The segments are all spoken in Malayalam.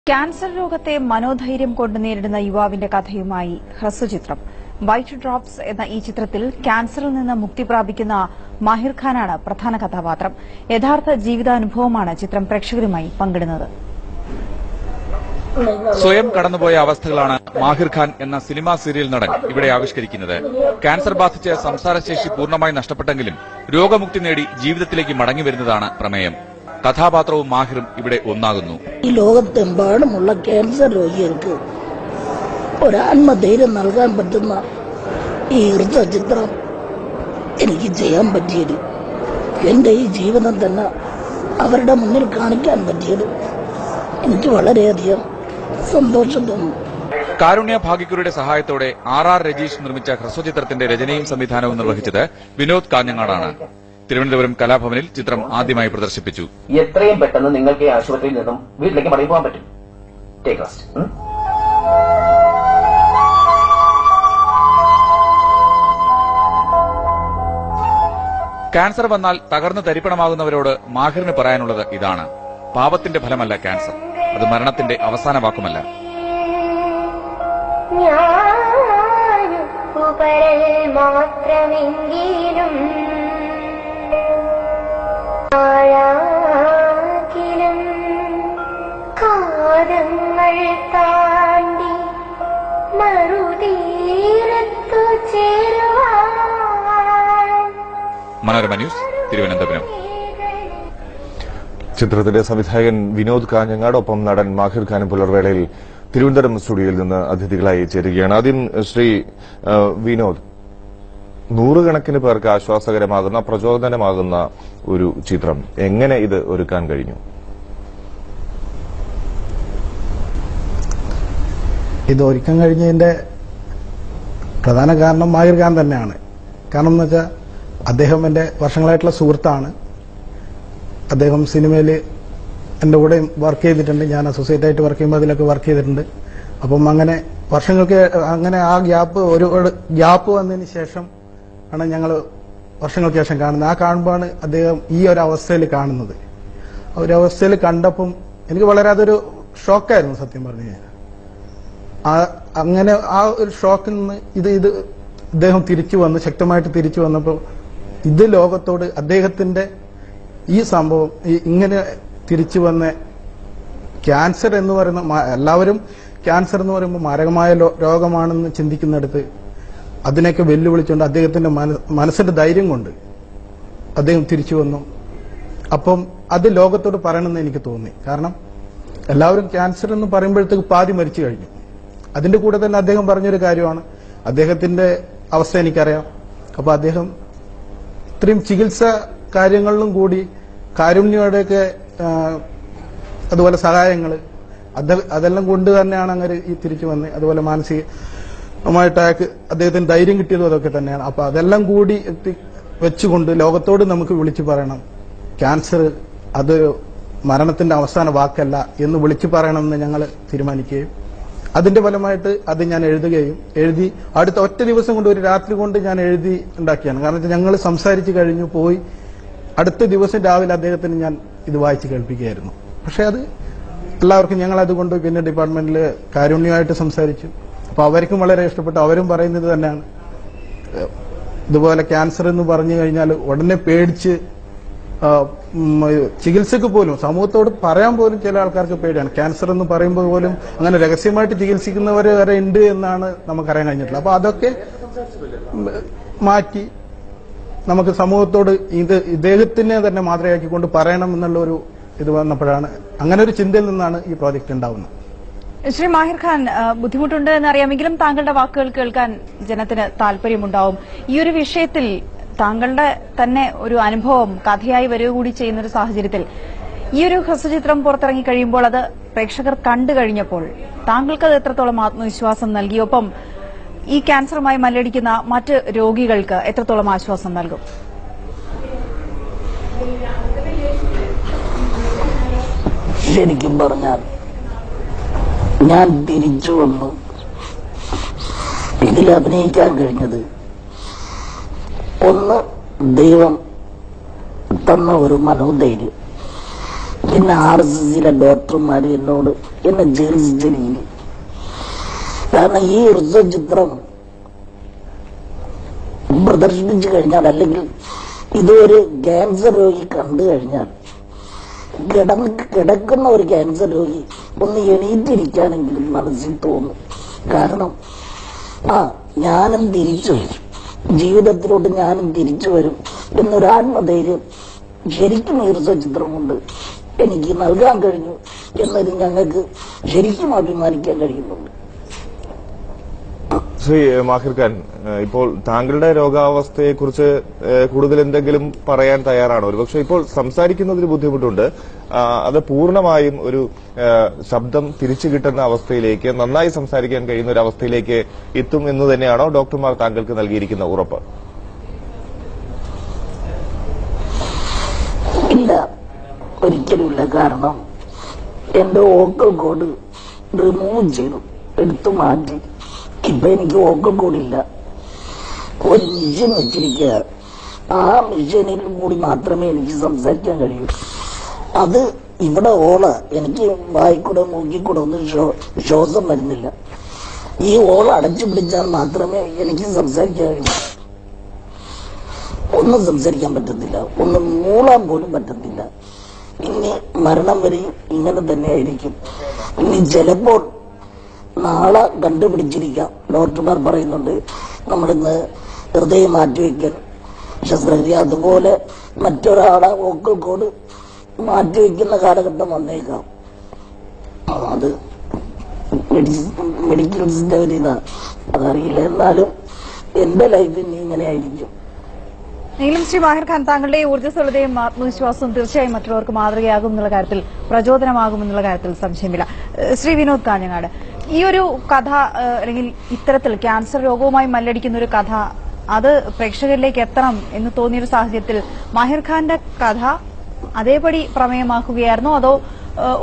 ക്യാൻസർ രോഗത്തെ മനോധൈര്യം കൊണ്ട് നേരിടുന്ന യുവാവിന്റെ കഥയുമായി ഹ്രസ്വചിത്രം. വൈറ്റ് ഡ്രോപ്സ് എന്ന ഈ ചിത്രത്തിൽ ക്യാൻസറിൽ നിന്ന് മുക്തി പ്രാപിക്കുന്ന മാഹിർ ഖാനാണ് പ്രധാന കഥാപാത്രം. യഥാർത്ഥ ജീവിതാനുഭവമാണ് ചിത്രം പ്രേക്ഷകരുമായി പങ്കിടുന്നത്. സ്വയം കടന്നുപോയ അവസ്ഥകളാണ് മാഹിർ ഖാൻ എന്ന സിനിമാ സീരിയൽ നടൻ ഇവിടെ ആവിഷ്കരിക്കുന്നത്. ക്യാൻസർ ബാധിച്ച് സംസാരശേഷി പൂർണ്ണമായി നഷ്ടപ്പെട്ടെങ്കിലും രോഗമുക്തി നേടി ജീവിതത്തിലേക്ക് മടങ്ങിവരുന്നതാണ് പ്രമേയം. കഥാപാത്രവും മാഹിറും ഇവിടെ ഒന്നാകുന്നു. ഈ ലോകത്തെമ്പാടുമുള്ള ക്യാൻസർ രോഗികൾക്ക് ഒരാത്മധൈര്യം നൽകാൻ പറ്റുന്ന ഈ ചിത്രം എനിക്ക് ചെയ്യാൻ പറ്റിയത്, എന്റെ ഈ ജീവിതം തന്നെ അവരുടെ മുന്നിൽ കാണിക്കാൻ പറ്റിയത് എനിക്ക് വളരെയധികം സന്തോഷം തോന്നുന്നു. കാരുണ്യ ഭാഗ്യക്കുരുടെ സഹായത്തോടെ RR രജീഷ് നിർമ്മിച്ച ഹ്രസ്വചിത്രത്തിന്റെ രചനയും സംവിധാനവും നിർവഹിച്ചത് വിനോദ് കാഞ്ഞങ്ങാടാണ്. തിരുവനന്തപുരം കലാഭവനിൽ ചിത്രം ആദ്യമായി പ്രദർശിപ്പിച്ചു. എത്രയും പെട്ടെന്ന് നിങ്ങൾക്ക് ആശുപത്രിയിൽ നിന്നും വീട്ടിലേക്ക് മടങ്ങി പോകാൻ പറ്റും. Take rest. ക്യാൻസർ വന്നാൽ തകർന്നു തരിപ്പണമാകുന്നവരോട് മാഹിറിന് പറയാനുള്ളത് ഇതാണ്: പാപത്തിന്റെ ഫലമല്ല ക്യാൻസർ, അത് മരണത്തിന്റെ അവസാന വാക്കുമല്ല. കാലങ്ങൾ താണ്ടി മറുതീരത്തു ചേരുവാൻ. മനോരമ ന്യൂസ്, തിരുവനന്തപുരം. ചിത്രത്തിന്റെ സംവിധായകൻ വിനോദ് കാഞ്ഞങ്ങാട് ഒപ്പം നടൻ മാഹിർ ഖാനും പുലർവേളയിൽ തിരുവനന്തപുരം സ്റ്റുഡിയോയിൽ നിന്ന് അതിഥികളായി ചേരുകയാണ്. ആദ്യം ശ്രീ വിനോദ്, നൂറുകണക്കിന് പേർക്ക് ആശ്വാസകരമാകുന്ന, പ്രചോദനമാകുന്ന ഒരു ചിത്രം എങ്ങനെ ഇത് ഒരുക്കാൻ കഴിഞ്ഞു? ഇത് ഒരുക്കാൻ കഴിഞ്ഞതിന്റെ പ്രധാന കാരണം മാഹിർ ഖാൻ തന്നെയാണ്. കാരണം എന്ന് വെച്ചാൽ അദ്ദേഹം എന്റെ വർഷങ്ങളായിട്ടുള്ള സുഹൃത്താണ്. അദ്ദേഹം സിനിമയിൽ എന്റെ കൂടെ വർക്ക് ചെയ്തിട്ടുണ്ട്. ഞാൻ അസോസിയേറ്റ് ആയിട്ട് വർക്ക് ചെയ്യുമ്പോൾ അതിലൊക്കെ വർക്ക് ചെയ്തിട്ടുണ്ട്. അപ്പം അങ്ങനെ വർഷങ്ങൾക്ക് അങ്ങനെ ആ ഗ്യാപ്പ് വന്നതിന് ശേഷം ആണ് ഞങ്ങൾ വർഷങ്ങൾക്ക് ശേഷം കാണുന്നത്. ആ കാണുമ്പോഴാണ് അദ്ദേഹം ഈ ഒരു അവസ്ഥയിൽ കാണുന്നത്. ആ ഒരു അവസ്ഥയിൽ കണ്ടപ്പം എനിക്ക് വളരെ അതൊരു ഷോക്കായിരുന്നു സത്യം പറഞ്ഞു കഴിഞ്ഞാൽ. അങ്ങനെ ആ ഒരു ഷോക്കിൽ നിന്ന് ഇത് അദ്ദേഹം തിരിച്ചു വന്ന് ശക്തമായിട്ട് തിരിച്ചു വന്നപ്പോൾ ഇത് ലോകത്തോട് അദ്ദേഹത്തിന്റെ ഈ സംഭവം ഇങ്ങനെ തിരിച്ചു വന്ന ക്യാൻസർ എന്ന് പറയുന്ന, എല്ലാവരും ക്യാൻസർ എന്ന് പറയുമ്പോൾ മാരകമായ രോഗമാണെന്ന് ചിന്തിക്കുന്നിടത്ത് അതിനെയൊക്കെ വെല്ലുവിളിച്ചുകൊണ്ട് അദ്ദേഹത്തിന്റെ മനസ്സിന്റെ ധൈര്യം കൊണ്ട് അദ്ദേഹം തിരിച്ചു വന്നു. അപ്പം അത് ലോകത്തോട് പറയണമെന്ന് എനിക്ക് തോന്നി. കാരണം എല്ലാവരും ക്യാൻസർ എന്ന് പറയുമ്പോഴത്തേക്ക് പാതി മരിച്ചു കഴിഞ്ഞു. അതിന്റെ കൂടെ തന്നെ അദ്ദേഹം പറഞ്ഞൊരു കാര്യമാണ്, അദ്ദേഹത്തിന്റെ അവസ്ഥ എനിക്കറിയാം. അപ്പൊ അദ്ദേഹം ഇത്രയും ചികിത്സ കാര്യങ്ങളിലും കൂടി കാരുണ്യയുടെയൊക്കെ അതുപോലെ സഹായങ്ങൾ അതെല്ലാം കൊണ്ട് തന്നെയാണ് അങ്ങനെ ഈ തിരിച്ചു വന്നത്. അതുപോലെ മാനസികമായിട്ട് അയാൾക്ക് അദ്ദേഹത്തിന് ധൈര്യം കിട്ടിയതും അതൊക്കെ തന്നെയാണ്. അപ്പൊ അതെല്ലാം കൂടി വെച്ചുകൊണ്ട് ലോകത്തോട് നമുക്ക് വിളിച്ചു പറയണം, ക്യാൻസർ അതൊരു മരണത്തിന്റെ അവസാന വാക്കല്ല എന്ന് വിളിച്ചു പറയണമെന്ന് ഞങ്ങൾ തീരുമാനിക്കുകയും അതിന്റെ ഫലമായിട്ട് അത് ഞാൻ എഴുതി അടുത്ത ഒറ്റ ദിവസം കൊണ്ട്, ഒരു രാത്രി കൊണ്ട് ഞാൻ എഴുതി ഉണ്ടാക്കിയാണ്. കാരണം ഞങ്ങൾ സംസാരിച്ച് കഴിഞ്ഞു പോയി അടുത്ത ദിവസം രാവിലെ അദ്ദേഹത്തിന് ഞാൻ ഇത് വായിച്ച് കേൾപ്പിക്കുകയായിരുന്നു. പക്ഷെ അത് എല്ലാവർക്കും ഞങ്ങൾ അതുകൊണ്ട് പിന്നെ ഡിപ്പാർട്ട്മെന്റിൽ കാരുണ്യമായിട്ട് സംസാരിച്ചു. അപ്പൊ അവർക്കും വളരെ ഇഷ്ടപ്പെട്ടു. അവരും പറയുന്നത് തന്നെയാണ്, ഇതുപോലെ ക്യാൻസർ എന്ന് പറഞ്ഞു കഴിഞ്ഞാൽ ഉടനെ പേടിച്ച് ചികിത്സക്ക് പോലും സമൂഹത്തോട് പറയാൻ പോലും ചില ആൾക്കാർക്ക് പേടിയാണ്. ക്യാൻസർ എന്ന് പറയുമ്പോൾ പോലും അങ്ങനെ രഹസ്യമായിട്ട് ചികിത്സിക്കുന്നവർ വരെ ഉണ്ട് എന്നാണ് നമുക്കറിയാൻ കഴിഞ്ഞിട്ടുള്ളത്. അപ്പൊ അതൊക്കെ മാറ്റി നമുക്ക് സമൂഹത്തോട് ഇദ്ദേഹത്തിനെ തന്നെ മാതൃകയാക്കിക്കൊണ്ട് പറയണം എന്നുള്ള ഒരു ഇത് വന്നപ്പോഴാണ്, അങ്ങനെ ഒരു ചിന്തയിൽ നിന്നാണ് ഈ പ്രോജക്ട് ഉണ്ടാവുന്നത്. ശ്രീ മാഹിർ ഖാൻ, ബുദ്ധിമുട്ടുണ്ട് എന്നറിയാമെങ്കിലും താങ്കളുടെ വാക്കുകൾ കേൾക്കാൻ ജനത്തിന് താല്പര്യമുണ്ടാവും. ഈ ഒരു വിഷയത്തിൽ താങ്കളുടെ തന്നെ ഒരു അനുഭവം കഥയായി വരിക കൂടി ചെയ്യുന്ന ഒരു സാഹചര്യത്തിൽ ഈ ഒരു ഹ്രസ്വചിത്രം പുറത്തിറങ്ങി കഴിയുമ്പോൾ അത് പ്രേക്ഷകർ കണ്ടു കഴിഞ്ഞപ്പോൾ താങ്കൾക്ക് അത് എത്രത്തോളം ആത്മവിശ്വാസം നൽകി? ഒപ്പം ഈ ക്യാൻസറുമായി മല്ലടിക്കുന്ന മറ്റ് രോഗികൾക്ക് എത്രത്തോളം ആശ്വാസം നൽകും? ശരിക്കും പറഞ്ഞാൽ ഞാൻ തിരിച്ചു വന്നു ഇതിൽ അഭിനയിക്കാൻ കഴിഞ്ഞത് ഒന്ന് ദൈവം തന്ന ഒരു മനോധൈര്യം, പിന്നെ RSSലെ ഡോക്ടർമാർ എന്നോട് എന്നെ ചികിത്സിച്ച രീതി. കാരണം ഈ ഹൃദയചിത്രം പ്രദർശിപ്പിച്ചു കഴിഞ്ഞാൽ, അല്ലെങ്കിൽ ഇതൊരു ക്യാൻസർ രോഗി കണ്ടു കഴിഞ്ഞാൽ, കിടക്കുന്ന ഒരു ക്യാൻസർ രോഗി ഒന്ന് എണീറ്റിരിക്കാനെങ്കിലും മനസ്സിൽ തോന്നും. കാരണം ഞാനും തിരിച്ചു വരും, ജീവിതത്തിലോട്ട് ഞാനും തിരിച്ചു വരും എന്നൊരു ആത്മധൈര്യം ശരിക്കും ഈ ഹൃദയചിത്രം കൊണ്ട് എനിക്ക് നൽകാൻ കഴിഞ്ഞു എന്നതിൽ ഞങ്ങൾക്ക് ശരിക്കും അഭിമാനിക്കാൻ കഴിയുന്നുണ്ട്. ശ്രീ മാഹിർ ഖാൻ, ഇപ്പോൾ താങ്കളുടെ രോഗാവസ്ഥയെക്കുറിച്ച് കൂടുതൽ എന്തെങ്കിലും പറയാൻ തയ്യാറാണോ? ഒരുപക്ഷെ ഇപ്പോൾ സംസാരിക്കുന്നതിന് ബുദ്ധിമുട്ടുണ്ട്. അത് പൂർണ്ണമായും ഒരു ശബ്ദം തിരിച്ചു കിട്ടുന്ന അവസ്ഥയിലേക്ക്, നന്നായി സംസാരിക്കാൻ കഴിയുന്ന ഒരു അവസ്ഥയിലേക്ക് എത്തും എന്ന് തന്നെയാണോ ഡോക്ടർമാർ താങ്കൾക്ക് നൽകിയിരിക്കുന്ന ഉറപ്പ്? ഇല്ല, ഒരിക്കലുമില്ല. കാരണം എന്റെ വോക്കൽ കോഡ് റിമൂവ് ചെയ്തു, എടുത്തു മാറ്റി. ഇപ്പൊ എനിക്ക് വോക്കൽ കോഡില്ല. ഒരു മിഷൻ വെച്ചിരിക്കുക. ആ മിഷനിൽ കൂടി മാത്രമേ എനിക്ക് സംസാരിക്കാൻ കഴിയൂ. അത് ഇവിടെ എനിക്ക് വായിക്കൂടെ മൂക്കിക്കൂടെ ഒന്നും ശ്വാസം വരുന്നില്ല. ഈ അടച്ചു പിടിച്ചാൽ മാത്രമേ എനിക്ക് സംസാരിക്കാൻ കഴിയൂ. ഒന്നും സംസാരിക്കാൻ പറ്റത്തില്ല, ഒന്നും മൂളാൻ പോലും പറ്റത്തില്ല. ഇനി മരണം വരെയും ഇങ്ങനെ തന്നെ ആയിരിക്കും. ഇനി ചിലപ്പോൾ നാളെ കണ്ടുപിടിച്ചിരിക്കാം. ഡോക്ടർമാർ പറയുന്നുണ്ട് നമ്മളിന്ന് ഹൃദയം മാറ്റിവെക്കൽ ശസ്ത്രക്രിയ, അതുപോലെ മറ്റൊരാളെ വോക്കൽ കോഡ് മാറ്റിവെക്കുന്ന കാലഘട്ടം വന്നേക്കാം. അത് മെഡിക്കൽസിന്റെ ഒരു ഇതാ, അതറിയില്ല. എന്നാലും എന്റെ ലൈഫിൽ ഇങ്ങനെ ആയിരിക്കും. എങ്കിലും ശ്രീ മാഹിർ ഖാൻ, താങ്കളുടെ ഊർജ്ജസ്വലതയും ആത്മവിശ്വാസവും തീർച്ചയായും മറ്റുള്ളവർക്ക് മാതൃകയാകും എന്നുള്ള കാര്യത്തിൽ, പ്രചോദനമാകുമെന്നുള്ള കാര്യത്തിൽ സംശയമില്ല. ശ്രീ വിനോദ് കാഞ്ഞങ്ങാട്, ഈ ഒരു കഥ, അല്ലെങ്കിൽ ഇത്തരത്തിൽ ക്യാൻസർ രോഗവുമായി മല്ലടിക്കുന്ന ഒരു കഥ, അത് പ്രേക്ഷകരിലേക്ക് എത്തണം എന്ന് തോന്നിയൊരു സാഹചര്യത്തിൽ മാഹിർ ഖാന്റെ കഥ അതേപടി പ്രമേയമാക്കുകയായിരുന്നോ, അതോ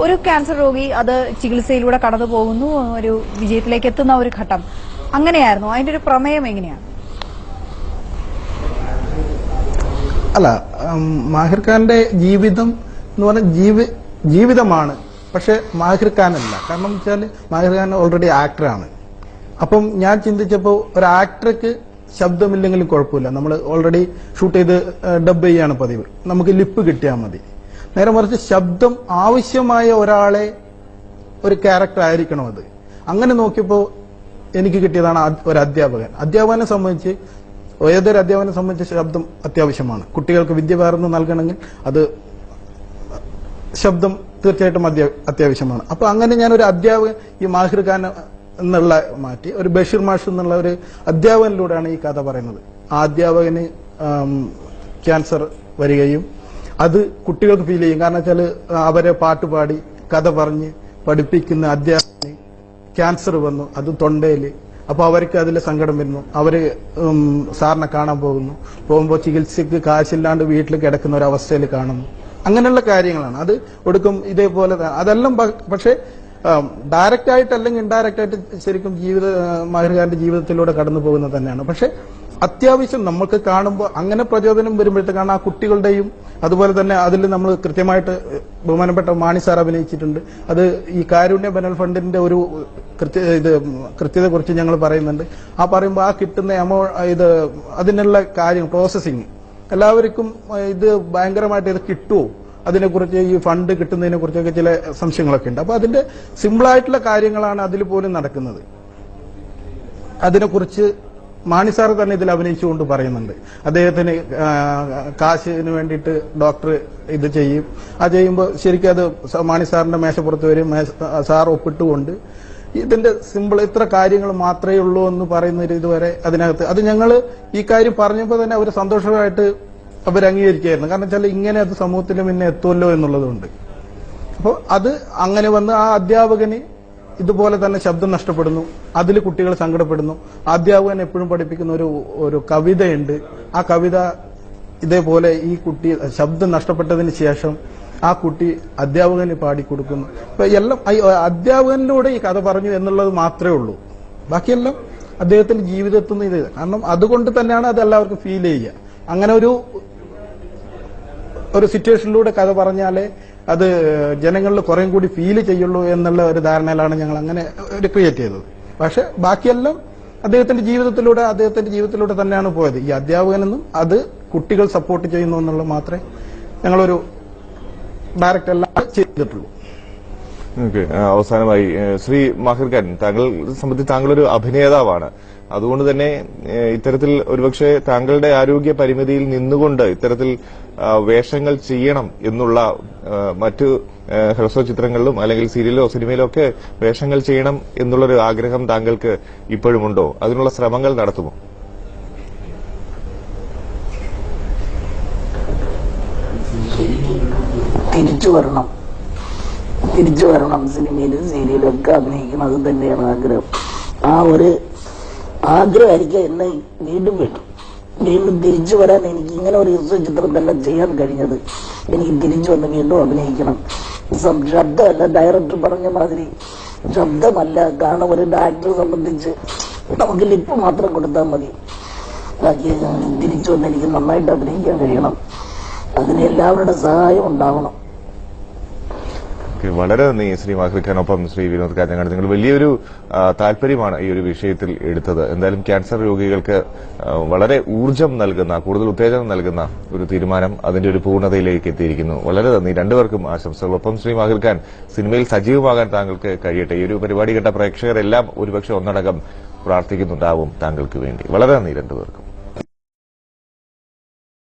ഒരു ക്യാൻസർ രോഗി അത് ചികിത്സയിലൂടെ കടന്നു പോകുന്നു, ഒരു വിജയത്തിലേക്ക് എത്തുന്ന ഒരു ഘട്ടം, അങ്ങനെയായിരുന്നു? അതിന്റെ ഒരു പ്രമേയം എങ്ങനെയാണ്? അല്ല, മാഹിർ ഖാന്റെ ജീവിതം എന്ന് പറഞ്ഞാൽ ജീവിതമാണ്. പക്ഷെ മാഹിർ ഖാൻ അല്ല. കാരണം വെച്ചാൽ മാഹിർ ഖാൻ ഓൾറെഡി ആക്ടറാണ്. അപ്പം ഞാൻ ചിന്തിച്ചപ്പോൾ ഒരു ആക്ടർക്ക് ശബ്ദമില്ലെങ്കിലും കുഴപ്പമില്ല, നമ്മൾ ഓൾറെഡി ഷൂട്ട് ചെയ്ത് ഡബ് ചെയ്യാണ് പതിവ്, നമുക്ക് ലിപ്പ് കിട്ടിയാൽ മതി. നേരെ മറിച്ച് ശബ്ദം ആവശ്യമായ ഒരാളെ ഒരു ക്യാരക്ടർ ആയിരിക്കണം അത്. അങ്ങനെ നോക്കിയപ്പോൾ എനിക്ക് കിട്ടിയതാണ് ഒരു അധ്യാപകനെ സംബന്ധിച്ച്, ഏതൊരു അധ്യാപകനെ സംബന്ധിച്ച് ശബ്ദം അത്യാവശ്യമാണ്. കുട്ടികൾക്ക് വിദ്യ പകർന്ന് നൽകണമെങ്കിൽ അത് ശബ്ദം തീർച്ചയായിട്ടും അത്യാവശ്യമാണ്. അപ്പൊ അങ്ങനെ ഞാനൊരു അധ്യാപകൻ, ഈ മാഹിർ ഖാൻ എന്നുള്ള മാറ്റി ഒരു ബഷീർ മാഷ് എന്നുള്ള ഒരു അധ്യാപകനിലൂടെയാണ് ഈ കഥ പറയുന്നത്. ആ അധ്യാപകന് ക്യാൻസർ വരികയും അത് കുട്ടികൾക്ക് ഫീൽ ചെയ്യും. കാരണം വെച്ചാൽ അവരെ പാട്ടുപാടി കഥ പറഞ്ഞ് പഠിപ്പിക്കുന്ന അധ്യാപകന് ക്യാൻസർ വന്നു, അത് തൊണ്ടയില്. അപ്പൊ അവർക്ക് അതിൽ സങ്കടം വരുന്നു. അവര് സാറിനെ കാണാൻ പോകുമ്പോൾ ചികിത്സക്ക് കാശില്ലാണ്ട് വീട്ടിൽ കിടക്കുന്ന ഒരു അവസ്ഥയിൽ കാണുന്നു. അങ്ങനെയുള്ള കാര്യങ്ങളാണ്. അത് ഒടുക്കം ഇതേപോലെ അതെല്ലാം. പക്ഷെ ഡയറക്റ്റ് ആയിട്ട് അല്ലെങ്കിൽ ഇൻഡയറക്റ്റ് ആയിട്ട് ശരിക്കും മാഹിർ ഖാന്റെ ജീവിതത്തിലൂടെ കടന്നു പോകുന്നത് തന്നെയാണ്. പക്ഷെ അത്യാവശ്യം നമുക്ക് കാണുമ്പോൾ അങ്ങനെ പ്രചോദനം വരുമ്പോഴത്തേക്കാണ് ആ കുട്ടികളുടെയും, അതുപോലെ തന്നെ അതിൽ നമ്മൾ കൃത്യമായിട്ട് ബഹുമാനപ്പെട്ട മാണി സാർ അഭിനയിച്ചിട്ടുണ്ട്. അത് ഈ കാരുണ്യ ബനൽ ഫണ്ടിന്റെ ഒരു കൃത്യതയെ കുറിച്ച് ഞങ്ങൾ പറയുന്നുണ്ട്. ആ പറയുമ്പോൾ ആ കിട്ടുന്ന അതിനുള്ള കാര്യം പ്രോസസ്സിങ് എല്ലാവർക്കും ഇത് ഭയങ്കരമായിട്ട് ഇത് കിട്ടുമോ, അതിനെക്കുറിച്ച് ഈ ഫണ്ട് കിട്ടുന്നതിനെ കുറിച്ചൊക്കെ ചില സംശയങ്ങളൊക്കെ ഉണ്ട്. അപ്പൊ അതിന്റെ സിമ്പിളായിട്ടുള്ള കാര്യങ്ങളാണ് അതിൽ പോലും നടക്കുന്നത്. അതിനെക്കുറിച്ച് മാണി സാർ തന്നെ ഇതിൽ അഭിനയിച്ചുകൊണ്ട് പറയുന്നുണ്ട്. അദ്ദേഹത്തിന് കാശിന് വേണ്ടിയിട്ട് ഡോക്ടർ ഇത് ചെയ്യും. ആ ചെയ്യുമ്പോൾ ശരിക്കും അത് മാണി സാറിന്റെ മേശപ്പുറത്ത് വരും, സാർ ഒപ്പിട്ടുകൊണ്ട് ഇതിന്റെ സിമ്പിൾ ഇത്ര കാര്യങ്ങൾ മാത്രമേ ഉള്ളൂ എന്ന് പറയുന്ന ഇതുവരെ അതിനകത്ത്. അത് ഞങ്ങൾ ഈ കാര്യം പറഞ്ഞപ്പോൾ തന്നെ അവർ സന്തോഷമായിട്ട് അവർ അംഗീകരിക്കുകയായിരുന്നു. കാരണം വെച്ചാൽ ഇങ്ങനെ അത് സമൂഹത്തിന് മുന്നേ എത്തുമല്ലോ എന്നുള്ളതുകൊണ്ട്. അപ്പോൾ അത് അങ്ങനെ വന്ന് ആ അധ്യാപകന് ഇതുപോലെ തന്നെ ശബ്ദം നഷ്ടപ്പെടുന്നു, അതിൽ കുട്ടികൾ സങ്കടപ്പെടുന്നു. അധ്യാപകൻ എപ്പോഴും പഠിപ്പിക്കുന്ന ഒരു കവിതയുണ്ട്. ആ കവിത ഇതേപോലെ ഈ കുട്ടി ശബ്ദം നഷ്ടപ്പെട്ടതിന് ശേഷം ആ കുട്ടി അധ്യാപകന് പാടിക്കൊടുക്കുന്നു. അപ്പൊ എല്ലാം അധ്യാപകനിലൂടെ ഈ കഥ പറഞ്ഞു എന്നുള്ളത് മാത്രമേ ഉള്ളൂ. ബാക്കിയെല്ലാം അദ്ദേഹത്തിന്റെ ജീവിതത്തിൽ നിന്ന് ഇത്. കാരണം അതുകൊണ്ട് തന്നെയാണ് അത് എല്ലാവർക്കും ഫീൽ ചെയ്യുക. അങ്ങനെ ഒരു സിറ്റുവേഷനിലൂടെ കഥ പറഞ്ഞാലേ അത് ജനങ്ങളിൽ കുറേം കൂടി ഫീൽ ചെയ്യുള്ളൂ എന്നുള്ള ഒരു ധാരണയിലാണ് ഞങ്ങൾ അങ്ങനെ ഒരു ക്രിയേറ്റ് ചെയ്തത്. പക്ഷെ ബാക്കിയെല്ലാം അദ്ദേഹത്തിന്റെ ജീവിതത്തിലൂടെ തന്നെയാണ് പോയത്. ഈ അധ്യാപകനെന്നും അത് കുട്ടികൾ സപ്പോർട്ട് ചെയ്യുന്നു എന്നുള്ളത് മാത്രമേ ഞങ്ങളൊരു ഡയറക്റ്റ് എല്ലാം ചെയ്തിട്ടുള്ളൂ. അവസാനമായി ശ്രീ മാഹിർ ഖാൻ, താങ്കൾ സംബന്ധിച്ച് താങ്കളൊരു അഭിനേതാവാണ്. അതുകൊണ്ട് തന്നെ ഇത്തരത്തിൽ ഒരുപക്ഷെ താങ്കളുടെ ആരോഗ്യ പരിമിതിയിൽ നിന്നുകൊണ്ട് ഇത്തരത്തിൽ വേഷങ്ങൾ ചെയ്യണം എന്നുള്ള മറ്റു ഹ്രസ്വ ചിത്രങ്ങളിലും അല്ലെങ്കിൽ സീരിയലോ സിനിമയിലോ ഒക്കെ വേഷങ്ങൾ ചെയ്യണം എന്നുള്ളൊരു ആഗ്രഹം താങ്കൾക്ക് ഇപ്പോഴുമുണ്ടോ? അതിനുള്ള ശ്രമങ്ങൾ നടത്തുമോ? തിരിച്ചു വരണം സിനിമയിലും സീരിയലും ഒക്കെ അഭിനയിക്കണം. അത് തന്നെയാണ് ആഗ്രഹം. ആ ഒരു ആഗ്രഹമായിരിക്കും എന്നെ വീണ്ടും തിരിച്ചു വരാൻ. എനിക്ക് ഇങ്ങനെ ഒരു ചിത്രം തന്നെ ചെയ്യാൻ കഴിഞ്ഞത്. എനിക്ക് തിരിച്ചു വന്ന് വീണ്ടും അഭിനയിക്കണം. ശബ്ദമല്ല, ഡയറക്ടർ പറഞ്ഞ മാതിരി ശബ്ദമല്ല. കാരണം ഒരു ആക്ടറെ സംബന്ധിച്ച് നമുക്ക് ലിപ്പ് മാത്രം കൊടുത്താൽ മതി. ബാക്കി തിരിച്ചു വന്ന് എനിക്ക് നന്നായിട്ട് അഭിനയിക്കാൻ കഴിയണം. അതിന് എല്ലാവരുടെ സഹായം ഉണ്ടാവണം. വളരെ നന്ദി ശ്രീ മാഹിർ ഖാനൊപ്പം ശ്രീ വിനോദ് കാഞ്ഞങ്ങാട്. നിങ്ങൾ വലിയൊരു താല്പര്യമാണ് ഈ ഒരു വിഷയത്തിൽ എടുത്തത്. എന്തായാലും ക്യാൻസർ രോഗികൾക്ക് വളരെ ഊർജ്ജം നൽകുന്ന, കൂടുതൽ ഉത്തേജനം നൽകുന്ന ഒരു തീരുമാനം അതിന്റെ ഒരു പൂർണ്ണതയിലേക്ക് എത്തിയിരിക്കുന്നു. വളരെ നന്ദി, രണ്ടുപേർക്കും ആശംസകൾ. ഒപ്പം ശ്രീ മാഹിർ ഖാൻ, സിനിമയിൽ സജീവമാകാൻ താങ്കൾക്ക് കഴിയട്ടെ. ഈ ഒരു പരിപാടി കേട്ട പ്രേക്ഷകരെല്ലാം ഒരുപക്ഷെ ഒന്നടങ്കം പ്രാർത്ഥിക്കുന്നുണ്ടാവും താങ്കൾക്ക് വേണ്ടി. വളരെ നന്ദി രണ്ടുപേർക്കും.